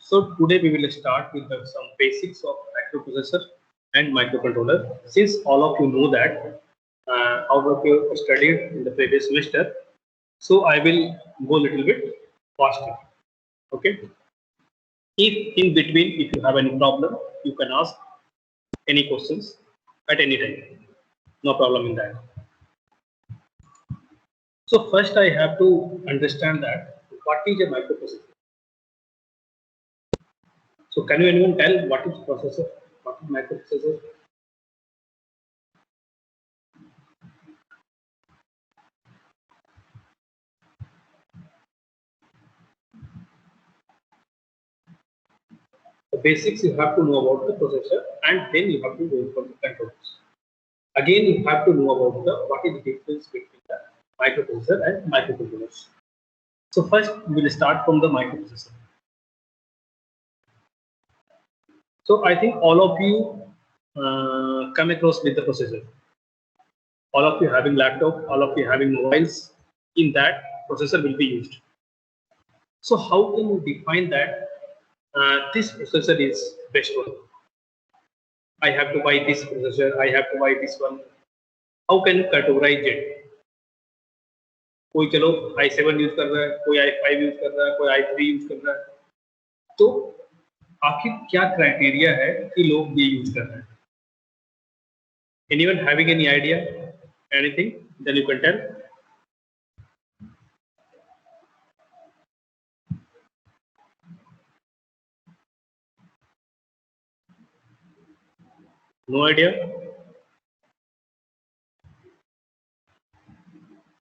So today we will start with some basics of microprocessor and microcontroller. Since all of you know that all of you studied in the previous semester, so I will go a little bit faster. Okay. If in between, if you have any problem, you can ask any questions at any time. No problem in that. So first I have to understand that what is a microprocessor. So can you anyone tell what is processor? What is microprocessor? The basics you have to know about the processor, and then you have to go for the controllers. Again, you have to know about the what is the difference between the microprocessor and microcontrollers. So first we will start from the microprocessor. So I think all of you come across with the processor. All of you having laptop, all of you having mobiles. In that processor will be used. So how can you define that this processor is best one? I have to buy this processor. I have to buy this one. How can you categorize it? कोई चलो i7 use कर रहा है, कोई i5 use कर रहा है, कोई i3 यूज कर रहा है. तो आखिर क्या क्राइटेरिया है कि लोग ये यूज कर रहे हैं? Anyone having any idea? Anything? Then you can tell. No idea?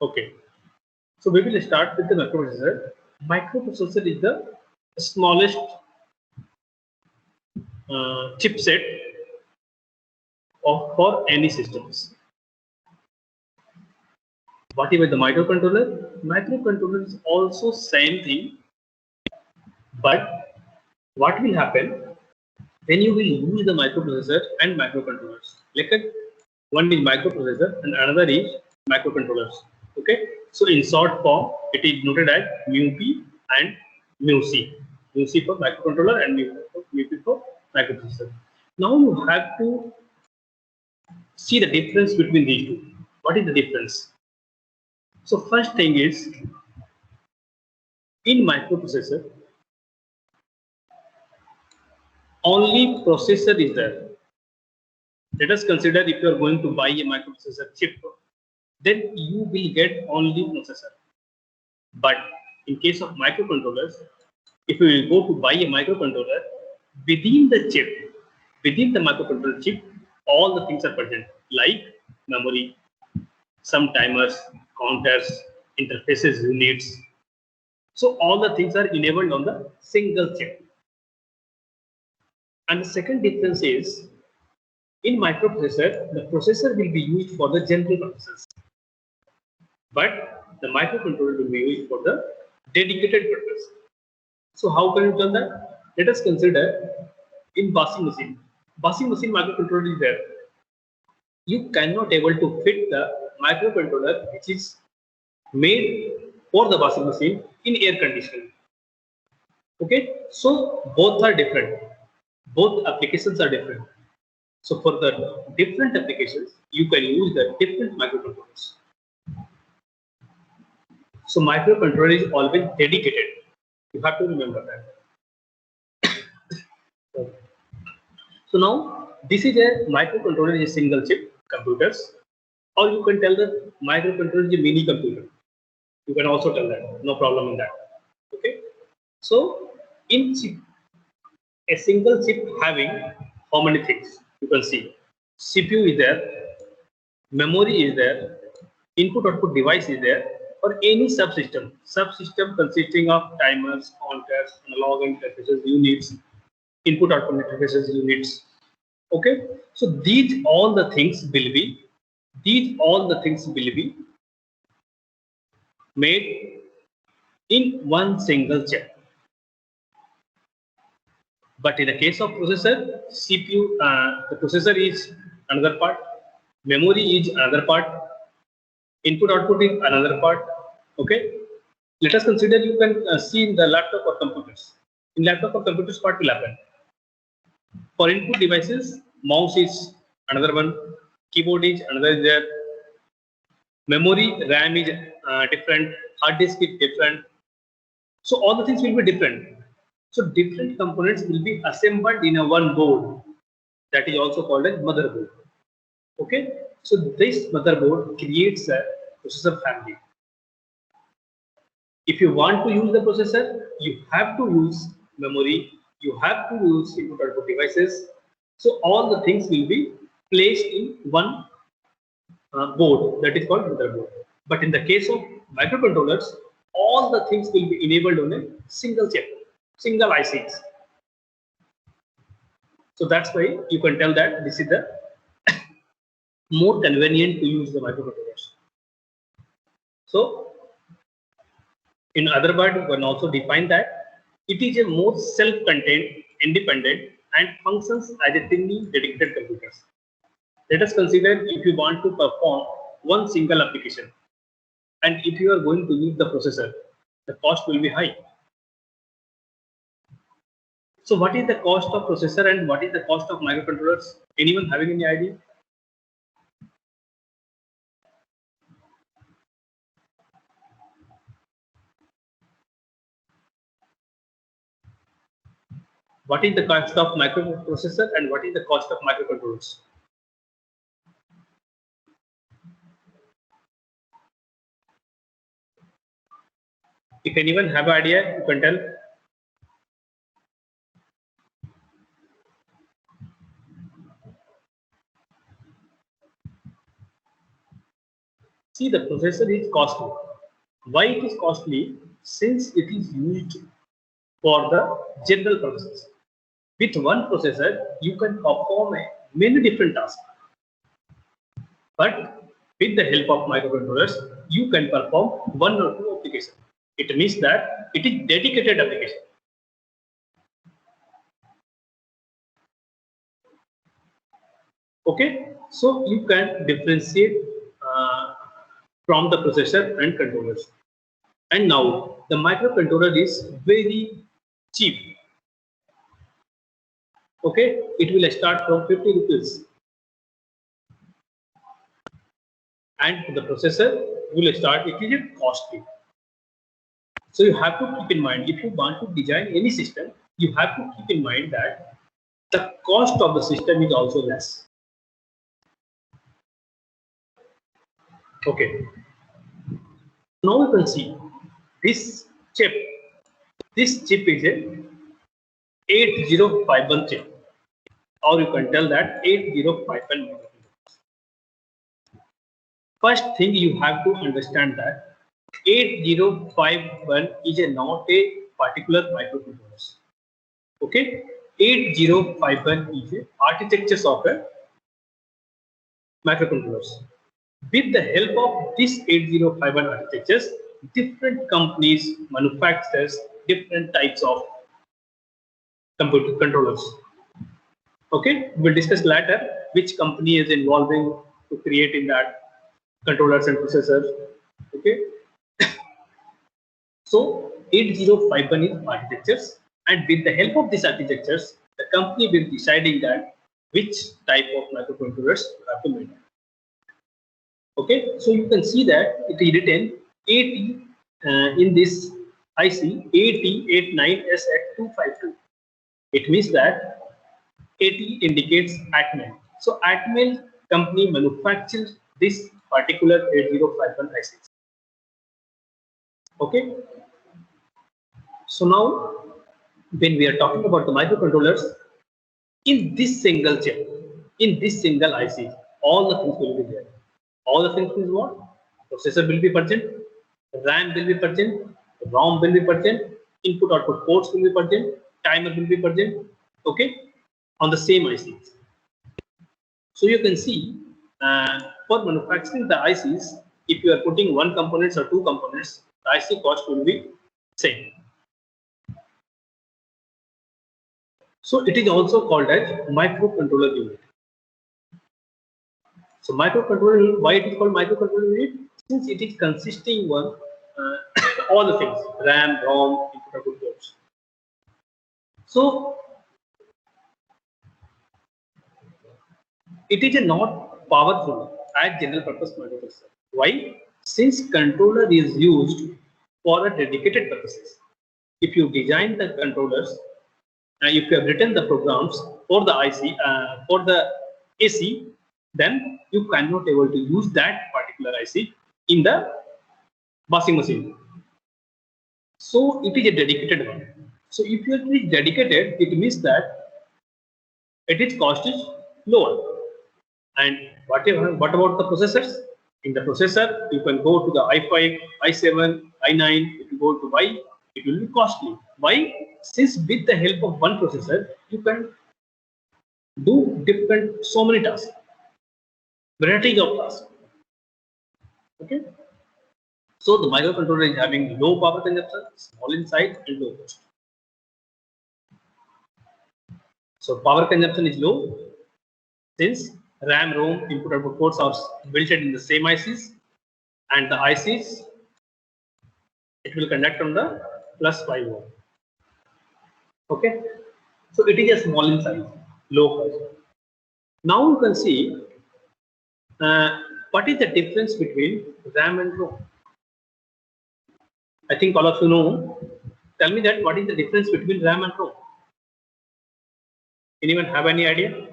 Okay. So we will start with the microprocessor. Microprocessor is the smallest chipset for any systems. Whatever the microcontroller is also same thing, but what will happen when you will use the microprocessor and microcontrollers? Like one is microprocessor and another is microcontrollers. Okay, so in short form, it is noted as MUP and MUC. MUC for microcontroller and MUP for microprocessor. Now you have to see the difference between these two. What is the difference? So first thing is, in microprocessor, only processor is there. Let us consider if you are going to buy a microprocessor chip, then you will get only processor. But in case of microcontrollers, if you will go to buy a microcontroller, within the chip, within the microcontroller chip, all the things are present, like memory, some timers, counters, interfaces, units. So all the things are enabled on the single chip. And the second difference is, in microprocessor, the processor will be used for the general purposes, but the microcontroller will be used for the dedicated purpose. So how can you tell that? Let us consider in washing machine. Washing machine microcontroller is there. You cannot able to fit the microcontroller which is made for the washing machine in air conditioning. Okay, so both are different. Both applications are different. So for the different applications, you can use the different microcontrollers. So microcontroller is always dedicated. You have to remember that. So now this is a microcontroller is a single chip computers, or you can tell the microcontroller is a mini computer. You can also tell that. No problem in that. Okay. So in chip, a single chip having how many things? You can see CPU is there, memory is there, input output device is there, or any subsystem consisting of timers, counters, analog interfaces, units, input output interfaces, units. Okay, so these all the things will be made in one single chip. But in the case of processor, CPU, the processor is another part, memory is another part, input output is another part. Okay, let us consider, you can see in the laptop or computers. In laptop or computers, what will happen? For input devices, mouse is another one, keyboard is another is there, memory, RAM is different, hard disk is different. So all the things will be different. So different components will be assembled in a one board. That is also called as motherboard. Okay. So this motherboard creates a processor family. If you want to use the processor, you have to use memory, you have to use input output devices. So all the things will be placed in one board, that is called motherboard. But in the case of microcontrollers, all the things will be enabled on a single chip, single ICs. So that's why you can tell that this is the more convenient to use the microcontrollers. So in other words, we can also define that it is a more self-contained, independent, and functions as a thinly dedicated computers. Let us consider if you want to perform one single application, and if you are going to use the processor, the cost will be high. So what is the cost of processor and what is the cost of microcontrollers? Anyone having any idea? What is the cost of microprocessor and what is the cost of microcontrollers? If anyone have an idea, you can tell. See, the processor is costly. Why it is costly? Since it is used for the general purposes. With one processor, you can perform many different tasks. But with the help of microcontrollers, you can perform one or two applications. It means that it is dedicated application. Okay, so you can differentiate from the processor and controllers. And now the microcontroller is very cheap. Okay, it will start from 50 rupees. And the processor will start, it is costly. So you have to keep in mind, if you want to design any system, you have to keep in mind that the cost of the system is also less. Okay. Now you can see this chip. This chip is a 8051 chip, or you can tell that 8051 microcontrollers. First thing you have to understand that 8051 is not a particular microcontroller. Okay, 8051 is a architecture of a microcontrollers. With the help of this 8051 architectures, different companies manufactures different types of computer controllers. Okay, we'll discuss later which company is involving to create in that controllers and processors. Okay, so 8051 is architectures, and with the help of these architectures, the company will deciding that which type of microcontrollers you have to make. Okay, so you can see that it is written 80 in this IC 8089SX252. It means that 80 indicates Atmel. So Atmel company manufactures this particular 8051 IC. Okay. So now, when we are talking about the microcontrollers, in this single chip, in this single IC, all the things will be there. All the things is what? Processor will be present, RAM will be present, ROM will be present, input output ports will be present, timer will be present, okay, on the same ICs. So you can see for manufacturing the ICs, if you are putting one components or two components, the IC cost will be same. So it is also called as microcontroller unit. So microcontroller, why it is called microcontroller unit? Since it is consisting one all the things, RAM, ROM, input output ports. So it is a not powerful as general purpose microprocessor. Why? Since controller is used for a dedicated purposes. If you design the controllers, if you have written the programs for the IC, for the AC, then you cannot able to use that particular IC in the washing machine. So it is a dedicated one. So if it is dedicated, it means that its cost is lower. And what about the processors? In the processor, you can go to the i5, i7, i9. If you go to Y, it will be costly. Why? Since with the help of one processor, you can do different so many tasks, varieties of tasks. Okay. So the microcontroller is having low power consumption, small in size, and low cost. So power consumption is low since RAM, ROM, input output ports are built in the same ICs, and the ICs it will conduct on the plus 5 ohm. Okay, so it is a small in size, low cost. Now you can see what is the difference between RAM and ROM. I think all of you know. Tell me that what is the difference between RAM and ROM? Anyone have any idea?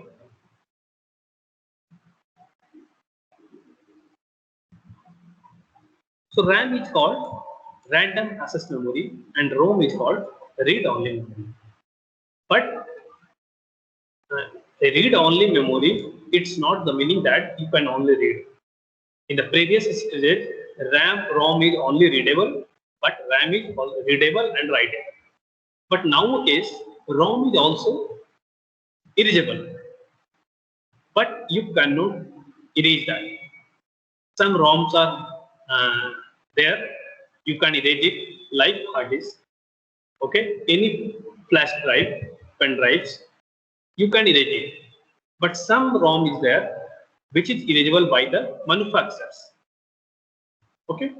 So RAM is called random access memory and ROM is called read-only memory. But a read-only memory, it's not the meaning that you can only read. In the previous stage, RAM, ROM is only readable, but RAM is readable and writable. But nowadays, ROM is also erasable, but you cannot erase that. Some ROMs are there, you can erase it like hard disk. Okay, any flash drive, pen drives, you can erase it. But some ROM is there which is erasable by the manufacturers. Okay.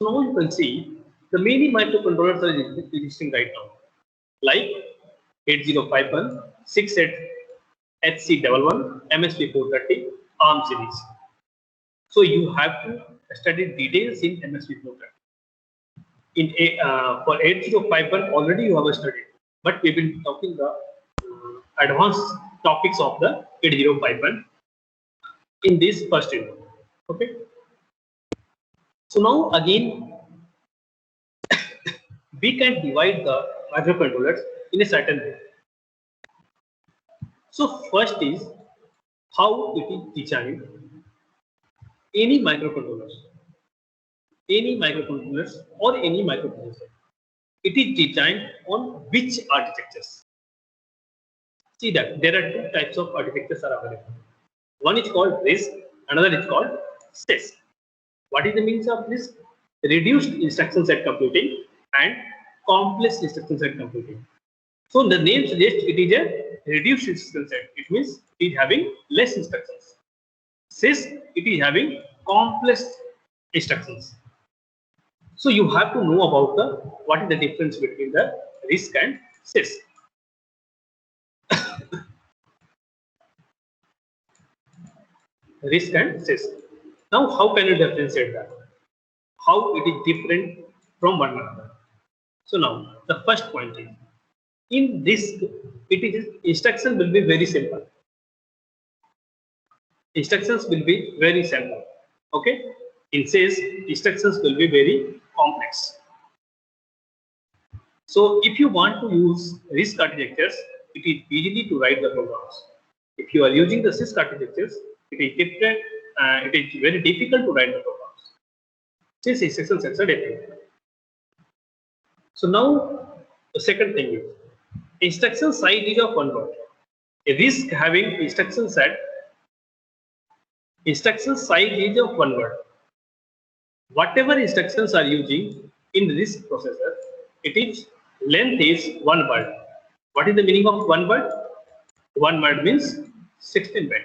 So now you can see the many microcontrollers are existing right now, like 8051, 68HC11, MSP430, ARM series. So you have to study details in MSP430. For 8051 already you have studied, but we've been talking the advanced topics of the 8051 in this first unit. Okay. So now again we can divide the microcontrollers in a certain way. So first is how it is designed. Any microcontrollers or any microprocessor, it is designed on which architectures. See that there are two types of architectures are available. One is called RISC, another is called CISC. What is the means of RISC? Reduced instruction set computing and complex instruction set computing. So the name suggests it is a reduced instruction set. It means it is having less instructions. CISC, it is having complex instructions. So you have to know about the what is the difference between the RISC and CISC. RISC and CISC. Now, how can you differentiate that? How it is different from one another? So now the first point is in RISC, it is instruction will be very simple. Instructions will be very simple. Okay. In CISC, instructions will be very complex. So if you want to use RISC architectures, it is easy to write the programs. If you are using the CISC architectures, it is different. It is very difficult to write the programs. Since instruction sets are different. So now the second thing is instruction size is of one word. A RISC having instruction set, instruction size is of one word. Whatever instructions are using in RISC processor, it is length is one word. What is the meaning of one word? One word means 16 bit.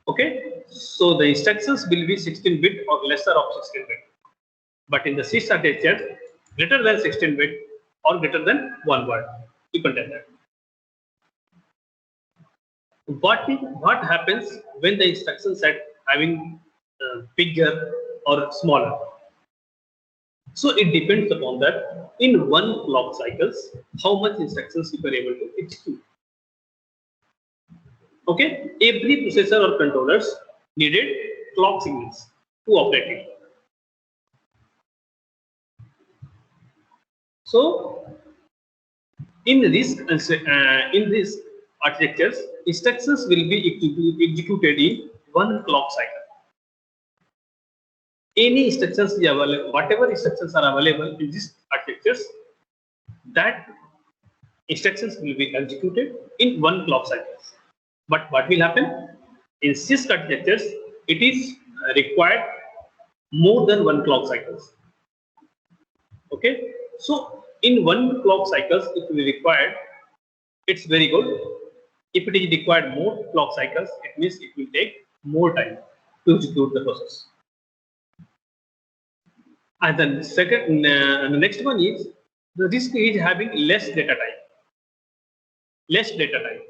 Okay, so the instructions will be 16 bit or lesser of 16 bit. But in the CISC architecture, greater than 16 bit or greater than 1 word, you can tell that. What happens when the instruction set having bigger or smaller? So it depends upon that in one clock cycles, how much instructions you are able to execute. Okay, every processor or controllers needed clock signals to operate it. So in this architectures, instructions will be executed in one clock cycle. Any instructions is available, whatever instructions are available in this architectures, that instructions will be executed in one clock cycle. But what will happen in CISC architectures? It is required more than one clock cycles. Okay, so in one clock cycles, it will be required. It's very good. If it is required more clock cycles, it means it will take more time to execute the process. And then second, the next one is the risk is having less data type. Less data type.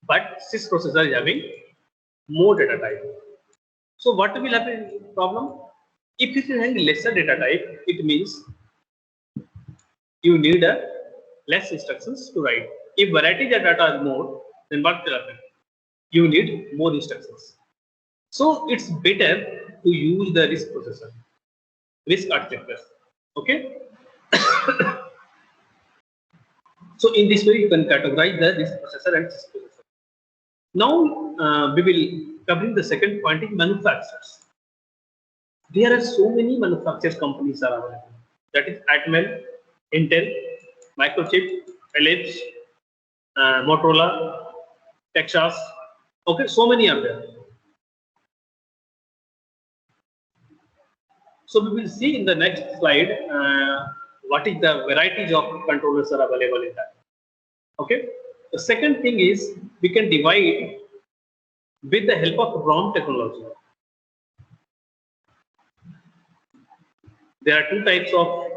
But CISC processor is having more data type. So what will happen in this problem? If it is having lesser data type, it means you need a less instructions to write. If variety of data is more, then what will happen? You need more instructions. So it's better to use the RISC processor, RISC architecture. Okay. So in this way, you can categorize the RISC processor and CISC processor. Now we will covering the second point in manufacturers. There are so many manufacturers companies are available. That is Atmel, Intel, Microchip, LH, Motorola, Texas. Okay, so many are there. So we will see in the next slide what is the varieties of controllers are available in that. Okay. The second thing is we can divide with the help of ROM technology. There are two types of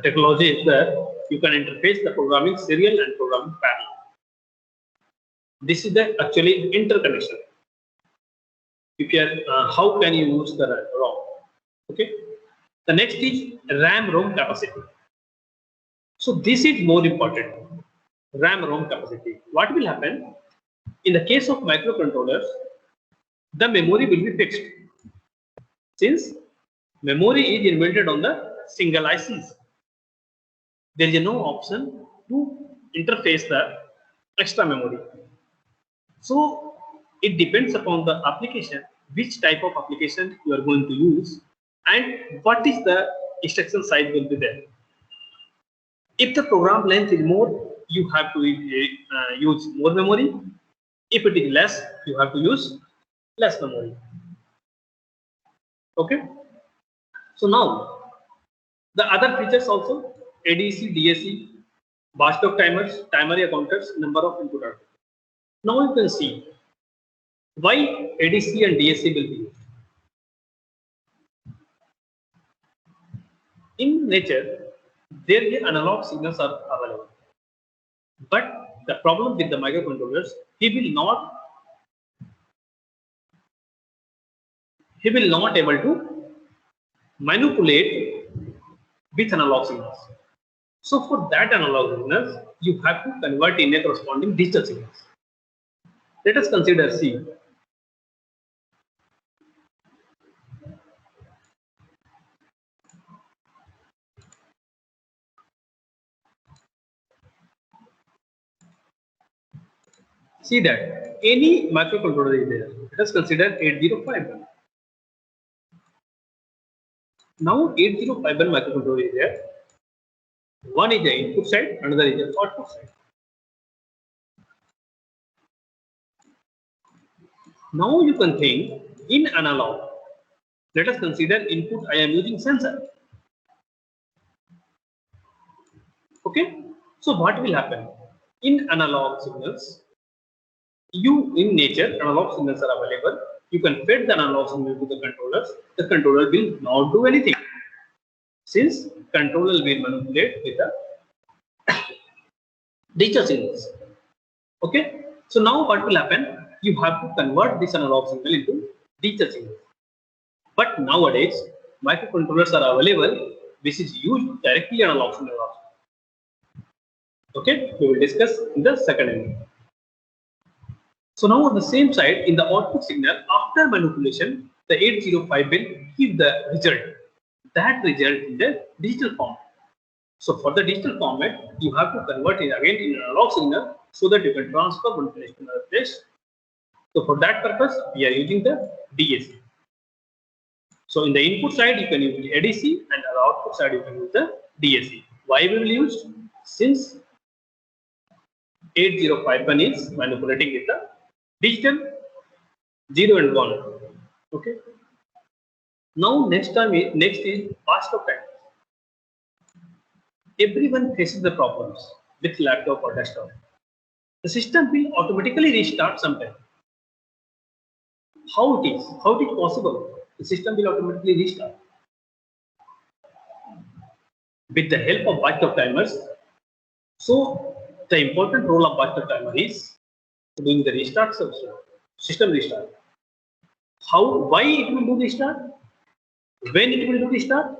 technologies that you can interface the programming serial and programming parallel. This is the actually interconnection. If you are, how can you use the ROM? Okay. The next is RAM-ROM capacity. So this is more important. RAM-ROM capacity. What will happen in the case of microcontrollers? The memory will be fixed. Since memory is invented on the single ICs, there is no option to interface the extra memory. So it depends upon the application, which type of application you are going to use, and what is the instruction size will be there. If the program length is more, you have to use more memory. If it is less, you have to use less memory. Okay. So now the other features also ADC, DAC, watchdog timers, timer counters, number of input output. Now you can see why ADC and DAC will be used. In nature, there the analog signals are available, but the problem with the microcontrollers, he will not able to manipulate with analog signals. So for that analog signals, you have to convert in a corresponding digital signals. Let us consider C. See that any microcontroller is there. Let us consider 8051. Now 8051 microcontroller is there. One is the input side, another is the output side. Now you can think in analog. Let us consider input. I am using sensor. Okay. So what will happen in analog signals? In nature, analog signals are available. you can feed the analog signal to the controllers, the controller will not do anything, since controller will manipulate with the digital signals. Okay, so now what will happen? You have to convert this analog signal into digital signal. But nowadays, microcontrollers are available, which is used directly analog signal also. Okay, we will discuss in the second unit. So now on the same side, in the output signal, after manipulation, the 805 will give the result. That result in the digital form. So for the digital format, you have to convert it again in analog signal so that you can transfer one place to another place. So for that purpose, we are using the DAC. So in the input side, you can use the ADC, and on the output side, you can use the DAC. Why we will use? Since 8051 is manipulating with the digital 0 and 1. Okay. Now next is past of time. Everyone faces the problems with laptop or desktop. The system will automatically restart sometime. How it is? How it is possible? The system will automatically restart with the help of batch timers. So the important role of batch timer is doing the restart system restart. Why it will do restart? When it will do restart?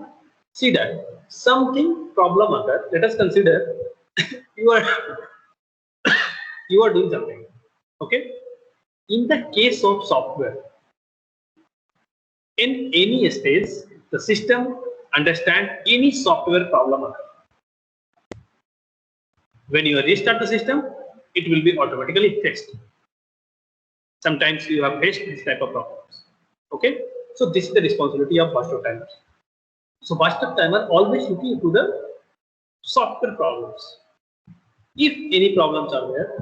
See that something problem occur. Let us consider you are doing something. Okay. In the case of software, in any stage, the system understand any software problem occur. When you restart the system, it will be automatically fixed. Sometimes you have faced this type of problems. Okay, so this is the responsibility of watchdog timers. So watchdog timer always looking into the software problems. If any problems are there,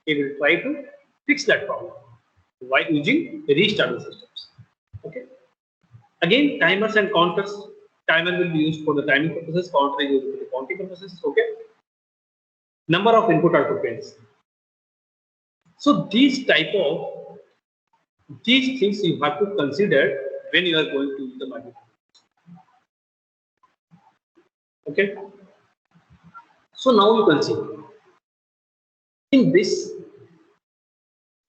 it will try to fix that problem by using restart the systems. Okay. Again, timers and counters. Timer will be used for the timing purposes. Counter is used for the counting purposes. Okay. Number of input output pins. So these things you have to consider when you are going to use the microcontroller. Okay. So now you can see in this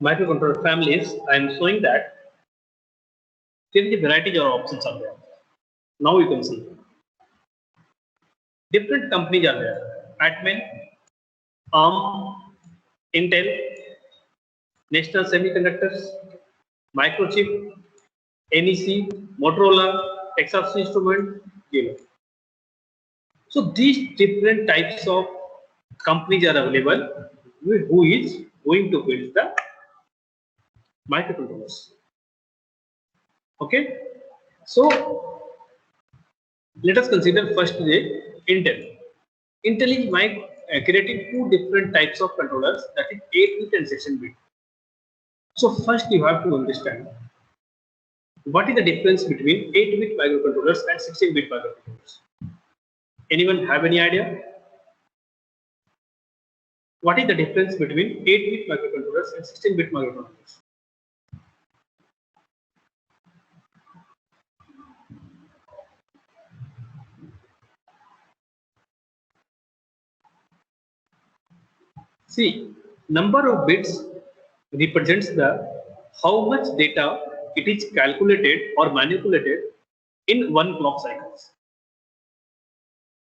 microcontroller families, I am showing that there is a variety of options are there. Now you can see different companies are there: Atmel, ARM, Intel, National Semiconductors, Microchip, NEC, Motorola, Texas Instruments, So these different types of companies are available who is going to build the microcontrollers. Okay, so let us consider first the Intel. Intel is creating two different types of controllers, that is 8-bit and 16-bit. So first you have to understand what is the difference between 8-bit microcontrollers and 16-bit microcontrollers. Anyone have any idea? What is the difference between 8-bit microcontrollers and 16-bit microcontrollers? See, number of bits represents the how much data it is calculated or manipulated in one clock cycles.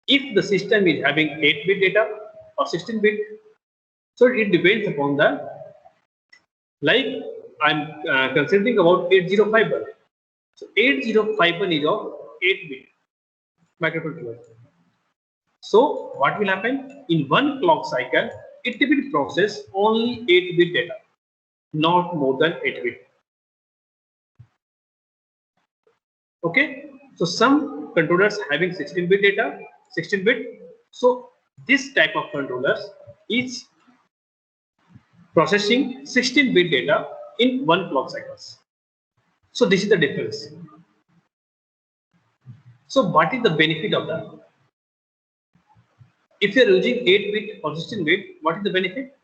If the system is having 8-bit data or 16-bit, so it depends upon the, like I'm considering about 8051. So 8051 is of 8-bit microcontroller. So what will happen in one clock cycle? It will process only 8-bit data, not more than 8-bit. Okay, so some controllers having 16-bit data, 16-bit. So this type of controllers is processing 16-bit data in one clock cycles. So this is the difference. So what is the benefit of that? If you are using 8-bit or 16-bit, what is the benefit?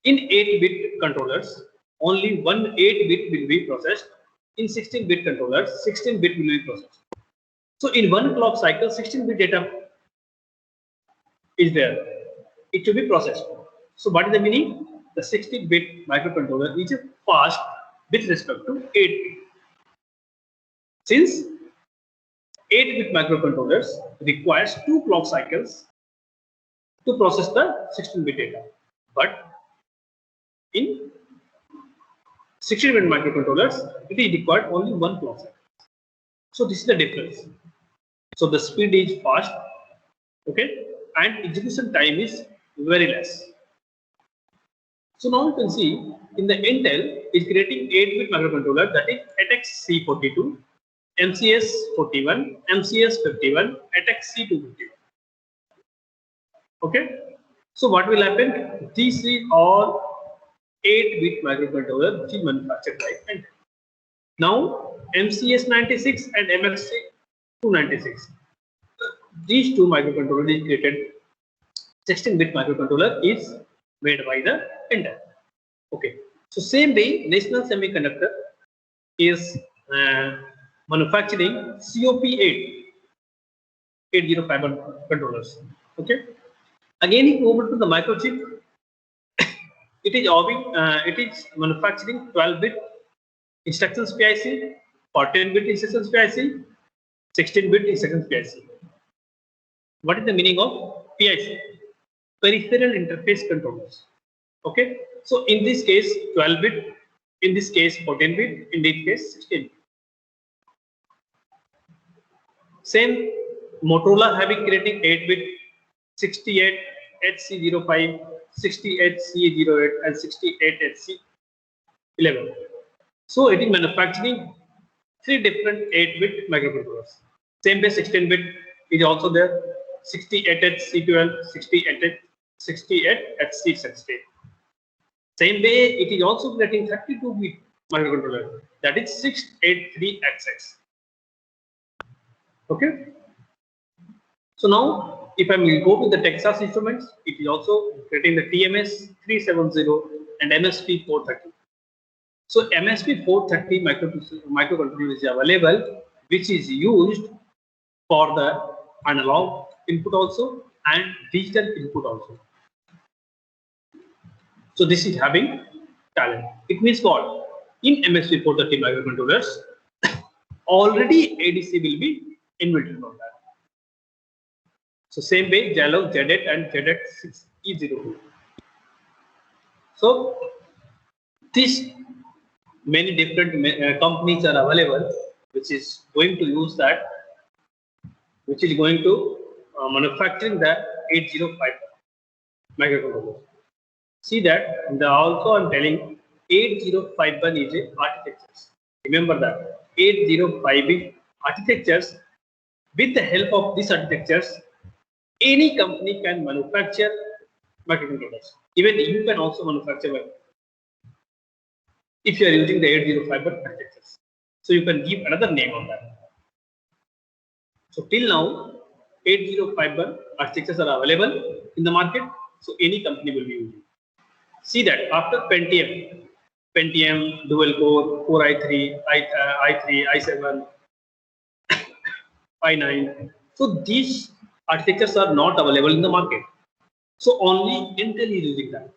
In 8-bit controllers, only one 8-bit will be processed. In 16-bit controllers, 16-bit will be processed. So in one clock cycle, 16-bit data is there. It should be processed. So what is the meaning? The 16-bit microcontroller is fast with respect to 8-bit. Since 8-bit microcontrollers requires 2 clock cycles to process the 16-bit data, but in 16-bit microcontrollers, it is required only 1 clock cycle. So this is the difference. So the speed is fast, okay, and execution time is very less. So now you can see in the Intel is creating 8-bit microcontroller, that is ATX-C42, MCS41, MCS51, ATX-C251. Okay. So what will happen? These is all 8-bit microcontroller which is manufactured by Intel. Now MCS96 and MXC296, these two microcontrollers is created. 16-bit microcontroller is made by the Intel. Okay. So same way, National Semiconductor is manufacturing COP8 805 controllers. Okay. Again, if you move to the microchip, it is manufacturing 12-bit instructions PIC, 14-bit instructions PIC, 16-bit instructions PIC. What is the meaning of PIC? Peripheral interface controllers. Okay. So in this case 12-bit, in this case 14-bit, in this case 16-bit. Same Motorola having creating 8-bit 68HC05, 68C08 and 68HC11. So it is manufacturing 3 different 8-bit microcontrollers. Same way 16-bit is also there, 68HC12, 68HC16. Same way it is also creating 32-bit microcontroller, that is 683XX. Okay. So now if I will go to the Texas Instruments, it is also creating the TMS 370 and MSP 430. So MSP 430 microcontroller is available, which is used for the analog input also and digital input also. So this is having talent. It means what? In MSP 430 microcontrollers, already ADC will be invented on that. So same way Zilog Z8 and Z8-6E02. So these many different companies are available, which is going to use that, which is going to manufacturing the 805 microcontroller. See that also I'm telling 8051 is a architectures. Remember that 8051 architectures. With the help of these architectures, any company can manufacture microcontrollers. Even you can also manufacture if you are using the 8051 architectures. So you can give another name on that. So till now, 8051 architectures are available in the market. So any company will be using. See that after Pentium, dual core, Core i3, i3, i7, i9. So these architectures are not available in the market. So only Intel is using that.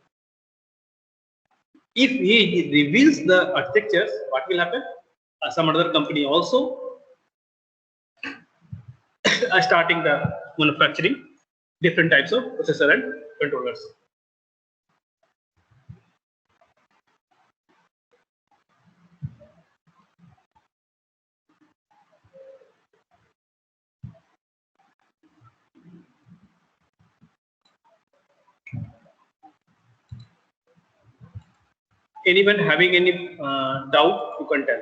If he reveals the architectures, what will happen? Some other company also are starting the manufacturing different types of processor and controllers. Anyone having any doubt, you can tell.